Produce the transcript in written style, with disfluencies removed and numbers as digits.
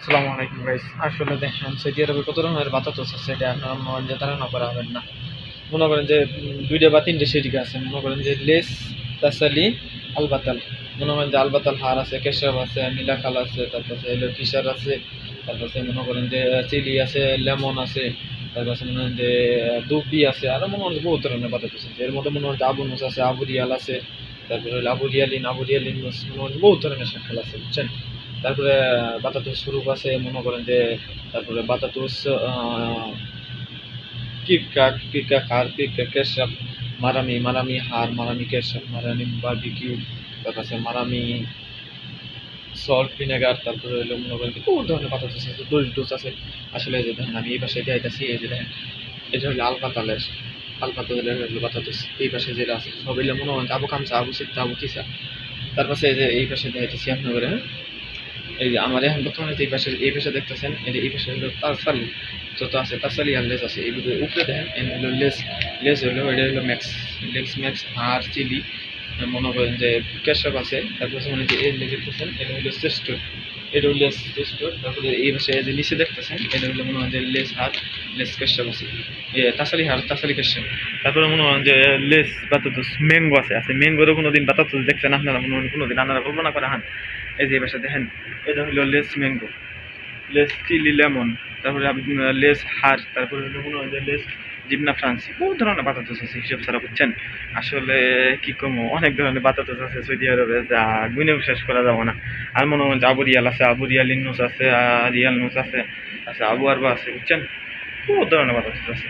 আসসালামু আলাইকুম গাইস। আসলে দেখেন সৌদি আরবে কত রকমের বাতাতস আছে, এটা আপনারা মনে করেন যে ধারণা করা হবেন না। মনে করেন যে দুইটা বা তিনটে সেদিকে আছে। মনে করেন যে লেস, তাসালি, আলবাতাল। মনে করেন যে আলবাতাল হার আছে, কেশাব আছে, মিলাখাল আছে, তারপরে হলো ফিশার আছে, তারপরে মনে করেন যে চিলি আছে, লেমন আছে, তারপরে মনে করেন যে দুবি আছে, আরো মনে করেন যে বহুত ধরনের বাতাতস আছে। এর মধ্যে মনে করেন যে আবু নুস আছে, আবু রিয়াল আছে, তারপরে হলো আবু রিয়ালিন নুস, মনে করেন বহুত ধরনের শাখাল আছে, বুঝছেন। তারপরে বাতাতুস স্বরূপ আছে, মনে করেন যে তারপরে বাতাতুস কিকা খার, কিকা কেশাপ, মারামি হার, মারামি কেশাপ, মারামি বারবিকিউ, তারপর আছে মারামি সল্ট ভিনেগার, তারপরে হলো মনে করেন যে বহুত ধরনের বাতাতুস আছে, ডোস আছে। আসলে এই যে দেখেন আমি এই পাশে যাইতাছি, এই যে দেখেন এটা হলো আলপাতালের হলো বাতাতুস। এই পাশে যেটা আছে সব এগুলো মনে করেন আবু খামসা, আবু সিত্তা, আবু তিসা। তারপাশে এই যে এই পাশে যাইতেছি আপনাদের, হ্যাঁ। এই যে আমার এখন বর্তমানে যে এই পাশে দেখতেছেন, এই পাশে হলো তারসালি, যত আছে তারসালি আর লেস আছে। এই উপরে দেখেন এই হলো লেস হলো এটা হলো ম্যাক্স আর চিলি, মনে করেন যে কেশব আছে। তারপরে মানে যে এই দেখতেছেন এটা হলো চেস্টোর, এটা হলো লেস চেস্টোর। তারপরে এই পাশে যে নিচে দেখতেছেন এটা হলো মনে হয় যে লেস কেশব আছে, তাসালি হার, তাসালি কেশব। তারপরে মনে হয় যে লেস বাতাতুস ম্যাঙ্গো আছে ম্যাঙ্গোরও কোনোদিন বাতাতুস দেখছেন আপনারা, মনে হয় কোনোদিন আপনারা কল্পনা করা হান। এই যে এই পাশে দেখেন এটা হলো less mango, less chilli lemon, তারপরে লেস হার, তারপরে হলো মনে হয় যে লেস জিবনা ফ্রান্সি। বহুত ধরনের বাতাতস আছে হিসেব ছাড়া, বুঝছেন। আসলে কি কমো, অনেক ধরনের বাতাতস আছে সৌদি আরবে, যা গুনেও শেষ করা যাবো না। আর মনে হয় যে আবু রিয়াল আছে, আবু রিয়াল ইন্নুস আছে, রিয়াল নুস আছে, আবু আরবা আছে, বুঝছেন। বহুত ধরনের বাতাতস আছে।